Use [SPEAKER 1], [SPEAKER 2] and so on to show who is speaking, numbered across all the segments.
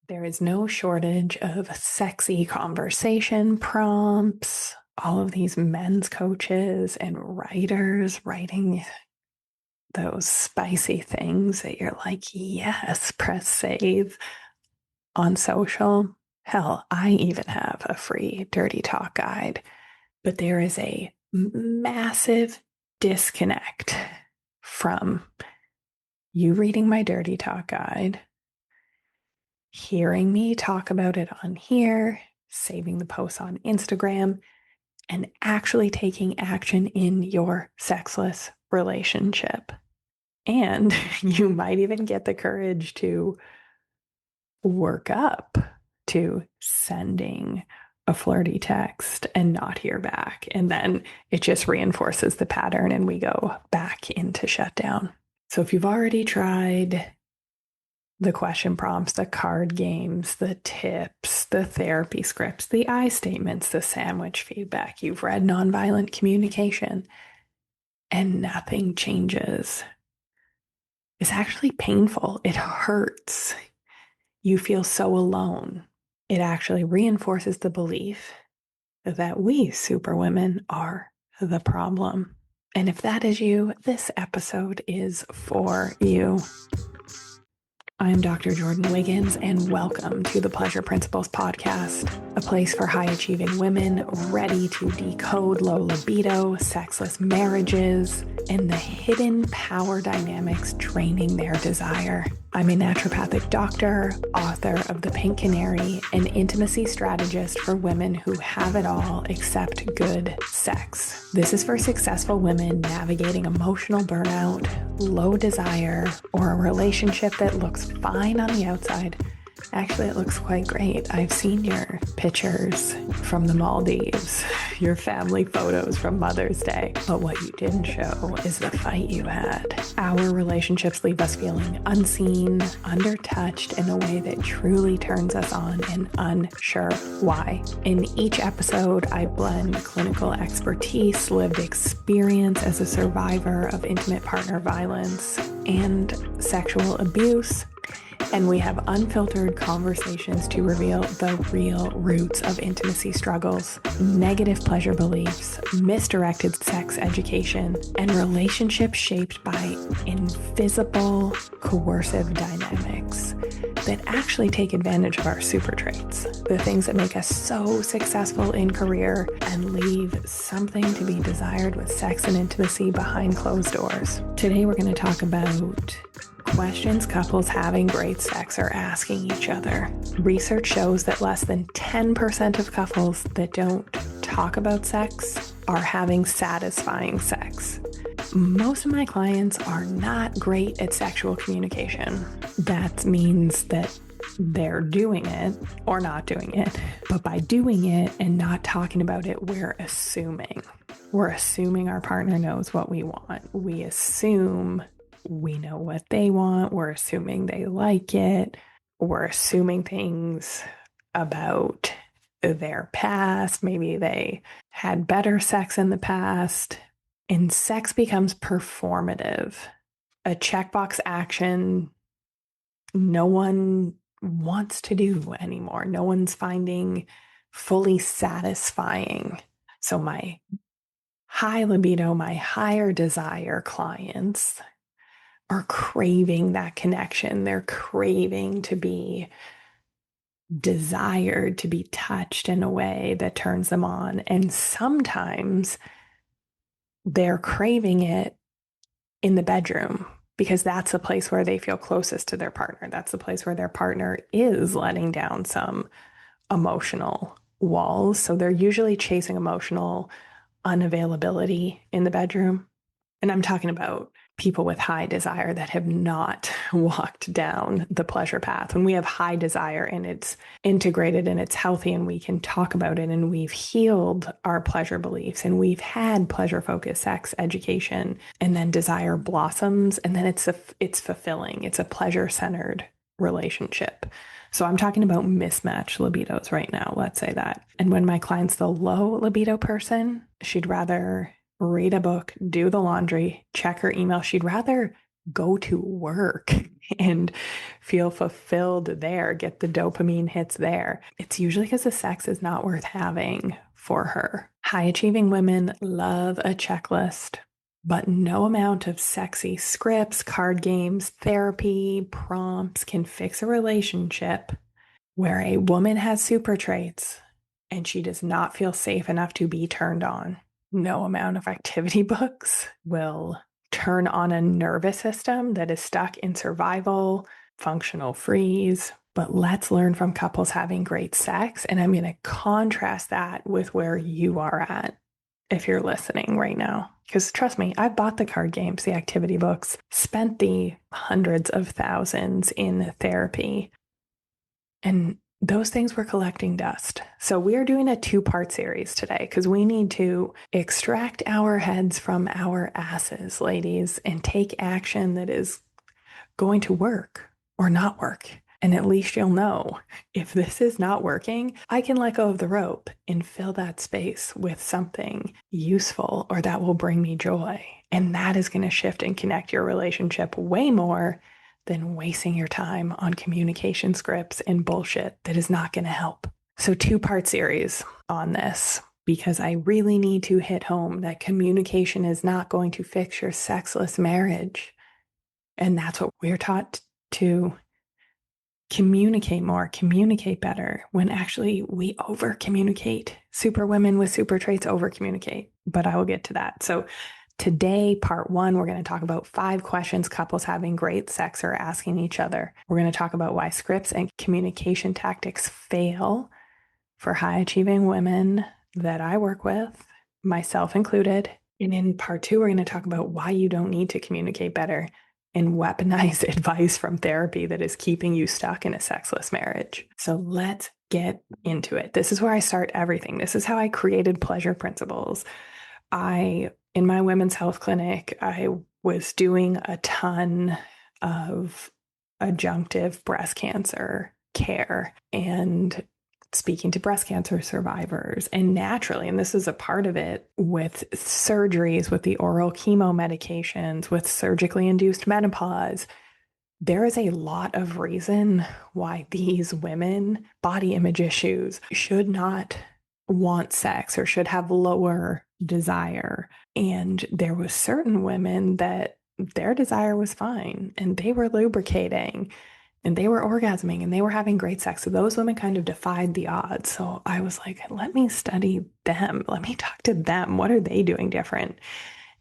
[SPEAKER 1] There is no shortage of sexy conversation prompts, all of these men's coaches and writers writing those spicy things that you're like, yes, press save on social. Hell, I even have a free dirty talk guide, but there is a massive disconnect from you reading my dirty talk guide, hearing me talk about it on here, saving the posts on Instagram, and actually taking action in your sexless relationship. And you might even get the courage to work up to sending a flirty text and not hear back. And then it just reinforces the pattern and we go back into shutdown. So if you've already tried the question prompts, the card games, the tips, the therapy scripts, the I statements, the sandwich feedback, you've read Nonviolent Communication, and nothing changes, it's actually painful. It hurts. You feel so alone. It actually reinforces the belief that we superwomen are the problem. And if that is you, this episode is for you. I'm Dr. Jordan Wiggins, and welcome to the Pleasure Principles Podcast, a place for high-achieving women ready to decode low libido, sexless marriages, and the hidden power dynamics draining their desire. I'm a naturopathic doctor, author of The Pink Canary, an intimacy strategist for women who have it all except good sex. This is for successful women navigating emotional burnout, low desire, or a relationship that looks fine on the outside. Actually, it looks quite great. I've seen your pictures from the Maldives, your family photos from Mother's Day. But what you didn't show is the fight you had. Our relationships leave us feeling unseen, undertouched in a way that truly turns us on and unsure why. In each episode, I blend clinical expertise, lived experience as a survivor of intimate partner violence and sexual abuse, and we have unfiltered conversations to reveal the real roots of intimacy struggles, negative pleasure beliefs, misdirected sex education, and relationships shaped by invisible, coercive dynamics that actually take advantage of our super traits, the things that make us so successful in career and leave something to be desired with sex and intimacy behind closed doors. Today, we're going to talk about questions couples having great sex are asking each other. Research shows that less than 10% of couples that don't talk about sex are having satisfying sex. Most of my clients are not great at sexual communication. That means that they're doing it or not doing it. But by doing it and not talking about it, we're assuming. We're assuming our partner knows what we want. We assume we know what they want. We're assuming they like it. We're assuming things about their past. Maybe they had better sex in the past. And sex becomes performative, a checkbox action no one wants to do anymore. No one's finding fully satisfying. So my high libido, my higher desire clients are craving that connection. They're craving to be desired, to be touched in a way that turns them on. And sometimes they're craving it in the bedroom because that's the place where they feel closest to their partner. That's the place where their partner is letting down some emotional walls. So they're usually chasing emotional unavailability in the bedroom. And I'm talking about people with high desire that have not walked down the pleasure path. When we have high desire and it's integrated and it's healthy and we can talk about it and we've healed our pleasure beliefs and we've had pleasure-focused sex education, and then desire blossoms, and then it's fulfilling. It's a pleasure-centered relationship. So I'm talking about mismatched libidos right now. Let's say that. And when my client's the low libido person, she'd rather read a book, do the laundry, check her email. She'd rather go to work and feel fulfilled there, get the dopamine hits there. It's usually because the sex is not worth having for her. High achieving women love a checklist, but no amount of sexy scripts, card games, therapy, prompts can fix a relationship where a woman has super traits and she does not feel safe enough to be turned on. No amount of activity books will turn on a nervous system that is stuck in survival, functional freeze. But let's learn from couples having great sex. And I'm going to contrast that with where you are at if you're listening right now. Because trust me, I've bought the card games, the activity books, spent the hundreds of thousands in therapy, and those things were collecting dust. So we're doing a 2-part series today because we need to extract our heads from our asses, ladies, and take action that is going to work or not work. And at least you'll know if this is not working, I can let go of the rope and fill that space with something useful or that will bring me joy. And that is going to shift and connect your relationship way more than wasting your time on communication scripts and bullshit that is not going to help. So 2-part series on this because I really need to hit home that communication is not going to fix your sexless marriage. And that's what we're taught to communicate more, communicate better, when actually we over communicate. Super women with super traits over communicate, but I will get to that. So today, part 1, we're going to talk about 5 questions couples having great sex are asking each other. We're going to talk about why scripts and communication tactics fail for high achieving women that I work with, myself included. And in part 2, we're going to talk about why you don't need to communicate better and weaponize advice from therapy that is keeping you stuck in a sexless marriage. So let's get into it. This is where I start everything. This is how I created Pleasure Principles. In my women's health clinic, I was doing a ton of adjunctive breast cancer care and speaking to breast cancer survivors. And naturally, and this is a part of it with surgeries, with the oral chemo medications, with surgically induced menopause, there is a lot of reason why these women, body image issues, should not want sex or should have lower desire. And there was certain women that their desire was fine and they were lubricating and they were orgasming and they were having great sex. So those women kind of defied the odds. So I was like, let me study them. Let me talk to them. What are they doing different?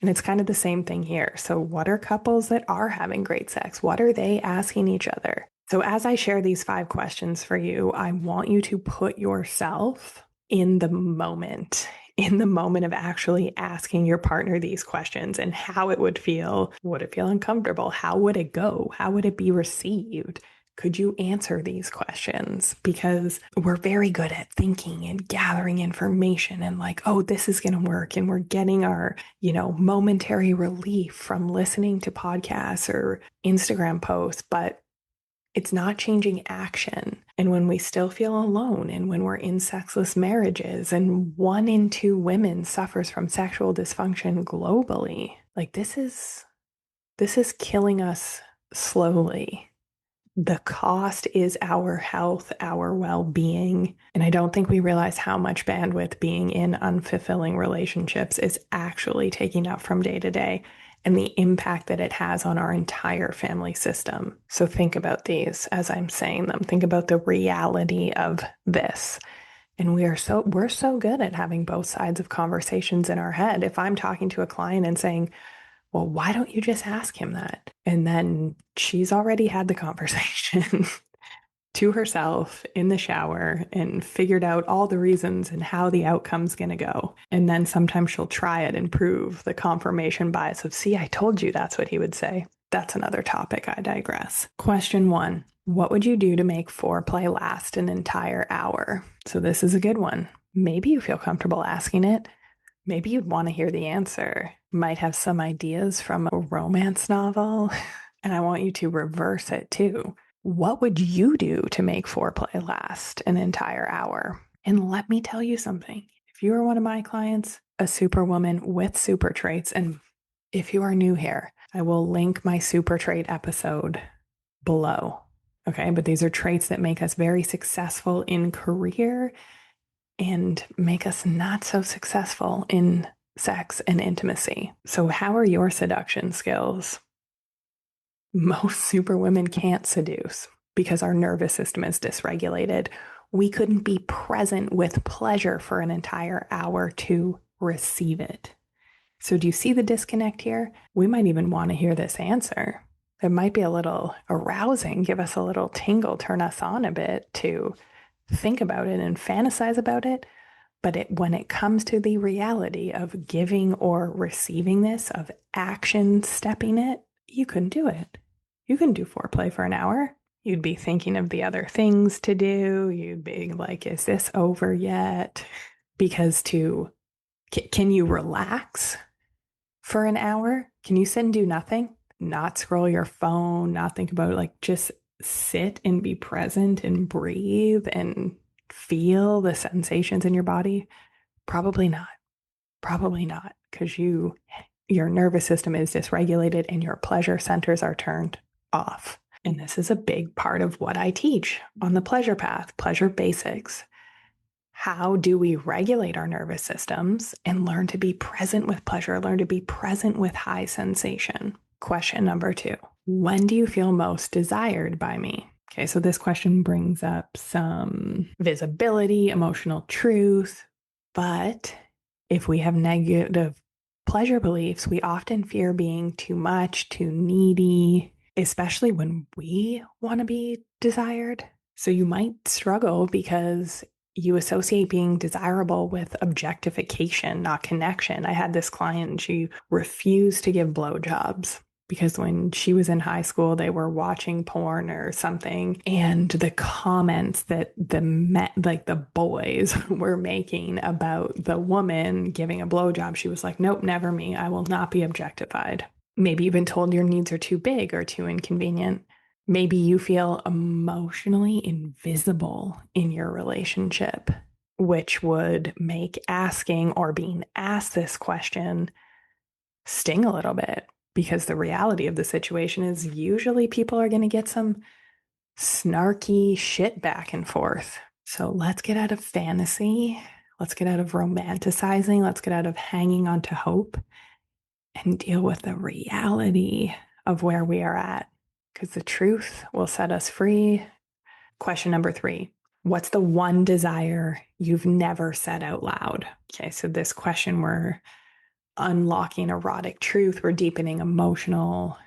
[SPEAKER 1] And it's kind of the same thing here. So what are couples that are having great sex? What are they asking each other? So as I share these 5 questions for you, I want you to put yourself in the moment of actually asking your partner these questions and how it would feel. Would it feel uncomfortable? How would it go? How would it be received? Could you answer these questions? Because we're very good at thinking and gathering information and like, oh, this is going to work. And we're getting our, momentary relief from listening to podcasts or Instagram posts, but it's not changing action. And when we still feel alone and when we're in sexless marriages and 1 in 2 women suffers from sexual dysfunction globally, like this is killing us slowly. The cost is our health, our well-being. And I don't think we realize how much bandwidth being in unfulfilling relationships is actually taking up from day to day and the impact that it has on our entire family system. So think about these as I'm saying them. Think about the reality of this. And we're so good at having both sides of conversations in our head. If I'm talking to a client and saying, well, why don't you just ask him that? And then she's already had the conversation to herself in the shower and figured out all the reasons and how the outcome's going to go. And then sometimes she'll try it and prove the confirmation bias of, see, I told you that's what he would say. That's another topic. I digress. Question 1. What would you do to make foreplay last an entire hour? So this is a good one. Maybe you feel comfortable asking it. Maybe you'd want to hear the answer. Might have some ideas from a romance novel, and I want you to reverse it too. What would you do to make foreplay last an entire hour? And let me tell you something. If you are one of my clients, a superwoman with super traits, and if you are new here, I will link my super trait episode below. Okay. But these are traits that make us very successful in career and make us not so successful in sex and intimacy. So, how are your seduction skills? Most superwomen can't seduce because our nervous system is dysregulated. We couldn't be present with pleasure for an entire hour to receive it. So, do you see the disconnect here? We might even want to hear this answer. It might be a little arousing, give us a little tingle, turn us on a bit to think about it and fantasize about it. But when it comes to the reality of giving or receiving this, of action stepping it, you couldn't do it. You couldn't do foreplay for an hour. You'd be thinking of the other things to do. You'd be like, is this over yet? Because can you relax for an hour? Can you sit and do nothing? Not scroll your phone, not think about it, like just sit and be present and breathe and feel the sensations in your body? Probably not. Probably not, because your nervous system is dysregulated and your pleasure centers are turned off. And this is a big part of what I teach on the pleasure path, pleasure basics. How do we regulate our nervous systems and learn to be present with pleasure, learn to be present with high sensation? Question number 2. When do you feel most desired by me? Okay, so this question brings up some visibility, emotional truth, but if we have negative pleasure beliefs, we often fear being too much, too needy, especially when we want to be desired. So you might struggle because you associate being desirable with objectification, not connection. I had this client, she refused to give blowjobs because when she was in high school, they were watching porn or something. And the comments that the boys were making about the woman giving a blowjob, she was like, nope, never me. I will not be objectified. Maybe you've been told your needs are too big or too inconvenient. Maybe you feel emotionally invisible in your relationship, which would make asking or being asked this question sting a little bit, because the reality of the situation is usually people are going to get some snarky shit back and forth. So let's get out of fantasy. Let's get out of romanticizing. Let's get out of hanging on to hope and deal with the reality of where we are at, because the truth will set us free. Question number 3. What's the one desire you've never said out loud? Okay, so this question, we're unlocking erotic truth. We're deepening emotional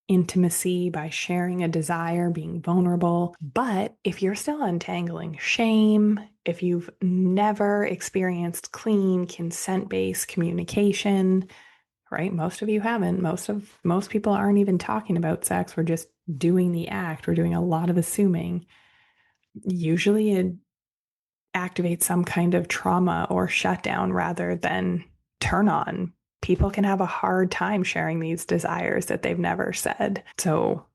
[SPEAKER 1] intimacy by sharing a desire, being vulnerable. But if you're still untangling shame, if you've never experienced clean, consent-based communication, right? Most of you haven't. Most people aren't even talking about sex. We're just doing the act. We're doing a lot of assuming. Usually it activates some kind of trauma or shutdown rather than turn on. People can have a hard time sharing these desires that they've never said. So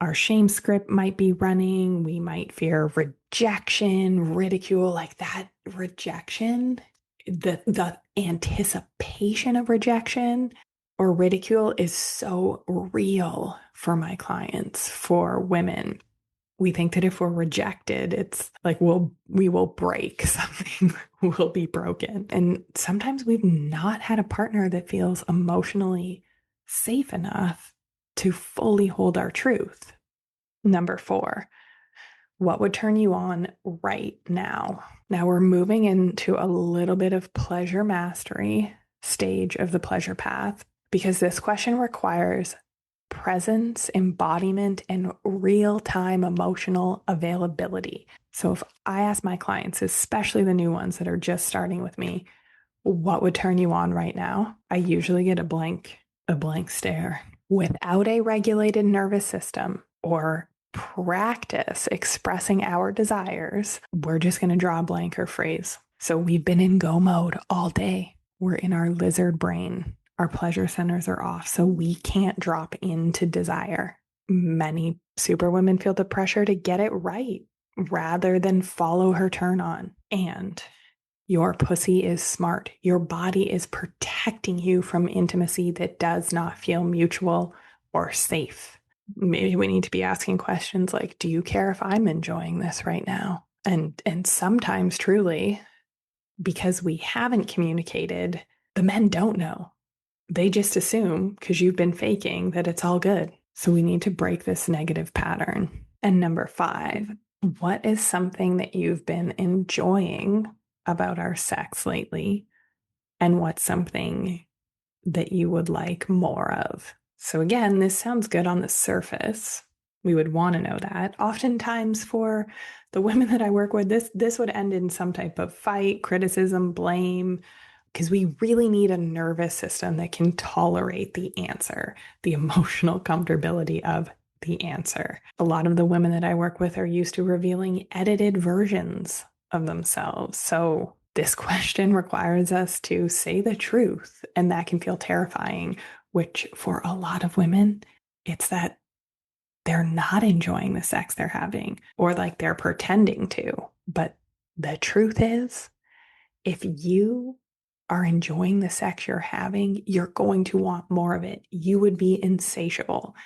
[SPEAKER 1] our shame script might be running. We might fear rejection, ridicule, like that rejection, the anticipation of rejection or ridicule is so real for my clients, for women. We think that if we're rejected, it's like we will break something, will be broken. And sometimes we've not had a partner that feels emotionally safe enough to fully hold our truth. Number 4, what would turn you on right now? Now we're moving into a little bit of pleasure mastery stage of the pleasure path, because this question requires presence, embodiment, and real-time emotional availability. So if I ask my clients, especially the new ones that are just starting with me, what would turn you on right now? I usually get a blank stare. Without a regulated nervous system or practice expressing our desires, we're just going to draw a blank or freeze. So we've been in go mode all day. We're in our lizard brain. Our pleasure centers are off, so we can't drop into desire. Many superwomen feel the pressure to get it right rather than follow her turn on. And your pussy is smart. Your body is protecting you from intimacy that does not feel mutual or safe. Maybe we need to be asking questions like, do you care if I'm enjoying this right now? And sometimes truly, because we haven't communicated, the men don't know. They just assume because you've been faking that it's all good. So we need to break this negative pattern. And number 5, what is something that you've been enjoying about our sex lately? And what's something that you would like more of? So again, this sounds good on the surface. We would want to know that. Oftentimes for the women that I work with, this would end in some type of fight, criticism, blame, because we really need a nervous system that can tolerate the answer, the emotional comfortability of the answer. A lot of the women that I work with are used to revealing edited versions of themselves. So this question requires us to say the truth, and that can feel terrifying, which for a lot of women, it's that they're not enjoying the sex they're having, or like they're pretending to. But the truth is, if you are enjoying the sex you're having, you're going to want more of it. You would be insatiable.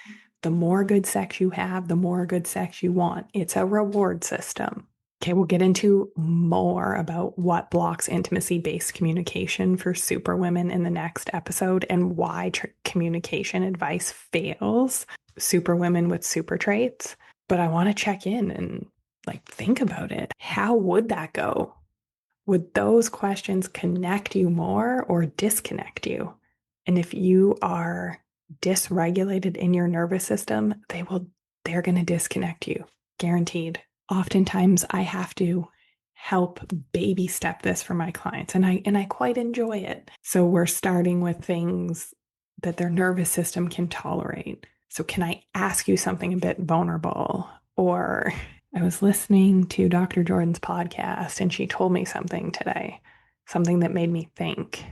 [SPEAKER 1] The more good sex you have, the more good sex you want. It's a reward system. Okay, we'll get into more about what blocks intimacy-based communication for super women in the next episode and why communication advice fails super women with super traits. But I want to check in and like think about it. How would that go? Would those questions connect you more or disconnect you? And if you are dysregulated in your nervous system, they're going to disconnect you, guaranteed. Oftentimes I have to help baby step this for my clients, and I quite enjoy it. So we're starting with things that their nervous system can tolerate. So can I ask you something a bit vulnerable? Or I was listening to Dr. Jordan's podcast and she told me something today, something that made me think,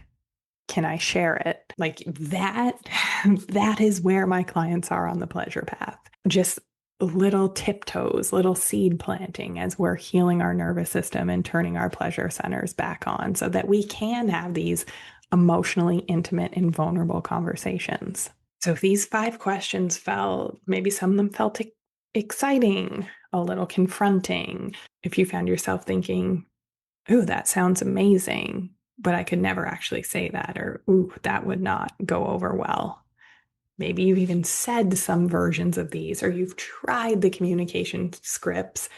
[SPEAKER 1] can I share it? Like that is where my clients are on the pleasure path. Just little tiptoes, little seed planting as we're healing our nervous system and turning our pleasure centers back on so that we can have these emotionally intimate and vulnerable conversations. So if these 5 questions felt, maybe some of them felt exciting, a little confronting, if you found yourself thinking, ooh, that sounds amazing, but I could never actually say that, or ooh, that would not go over well. Maybe you've even said some versions of these, or you've tried the communication scripts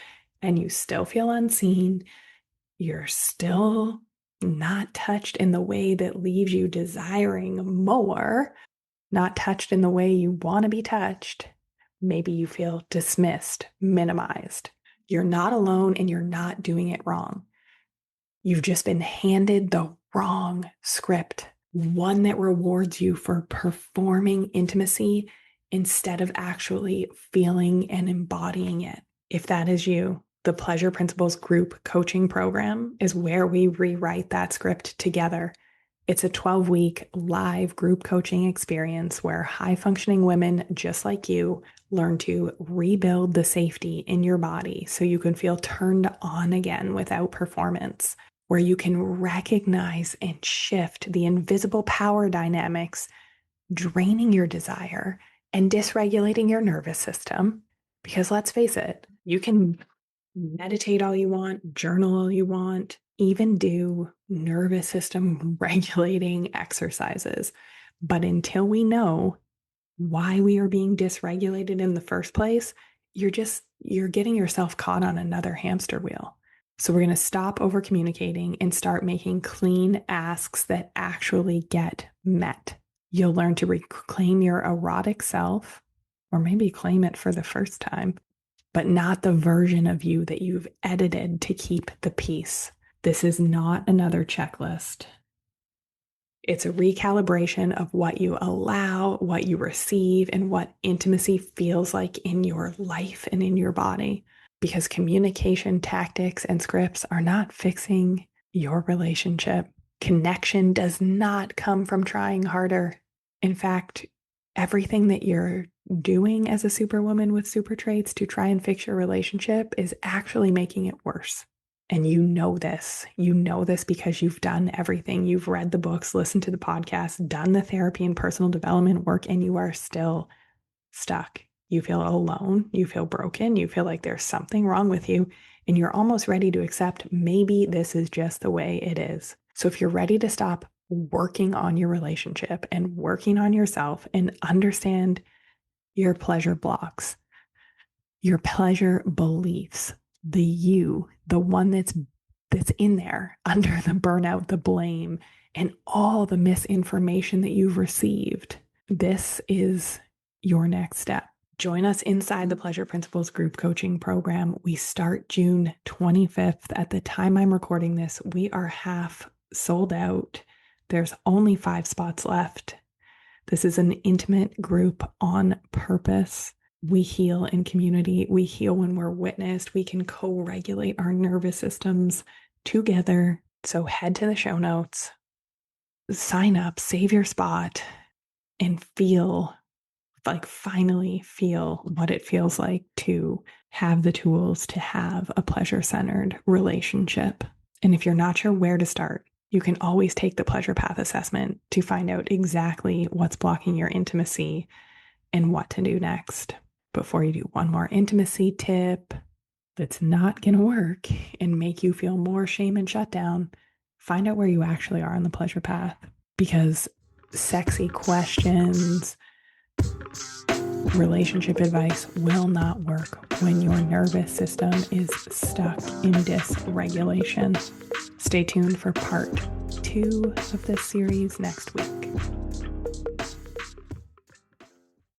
[SPEAKER 1] and you still feel unseen. You're still not touched in the way that leaves you desiring more, not touched in the way you want to be touched. Maybe you feel dismissed, minimized. You're not alone and you're not doing it wrong. You've just been handed the wrong script, one that rewards you for performing intimacy instead of actually feeling and embodying it. If that is you, the Pleasure Principles group coaching program is where we rewrite that script together. It's a 12-week live group coaching experience where high-functioning women just like you learn to rebuild the safety in your body so you can feel turned on again without performance, where you can recognize and shift the invisible power dynamics draining your desire and dysregulating your nervous system. Because let's face it, you can meditate all you want, journal all you want, even do nervous system regulating exercises. But until we know why we are being dysregulated in the first place, you're getting yourself caught on another hamster wheel. So we're going to stop over communicating and start making clean asks that actually get met. You'll learn to reclaim your erotic self, or maybe claim it for the first time, but not the version of you that you've edited to keep the peace. This is not another checklist. It's a recalibration of what you allow, what you receive, and what intimacy feels like in your life and in your body. Because communication tactics and scripts are not fixing your relationship. Connection does not come from trying harder. In fact, everything that you're doing as a superwoman with super traits to try and fix your relationship is actually making it worse. And you know this. You know this because you've done everything. You've read the books, listened to the podcast, done the therapy and personal development work, and you are still stuck. You feel alone, you feel broken, you feel like there's something wrong with you, and you're almost ready to accept maybe this is just the way it is. So if you're ready to stop working on your relationship and working on yourself and understand your pleasure blocks, your pleasure beliefs, the one that's in there under the burnout, the blame, and all the misinformation that you've received, this is your next step. Join us inside the Pleasure Principles group coaching program. We start June 25th. At the time I'm recording this, we are half sold out. There's only 5 spots left. This is an intimate group on purpose. We heal in community. We heal when we're witnessed. We can co-regulate our nervous systems together. So head to the show notes, sign up, save your spot, and finally feel what it feels like to have the tools to have a pleasure-centered relationship. And if you're not sure where to start, you can always take the pleasure path assessment to find out exactly what's blocking your intimacy and what to do next. Before you do, one more intimacy tip that's not going to work and make you feel more shame and shut down. Find out where you actually are on the pleasure path, because sexy questions, relationship advice will not work when your nervous system is stuck in dysregulation. Stay tuned for part 2 of this series next week.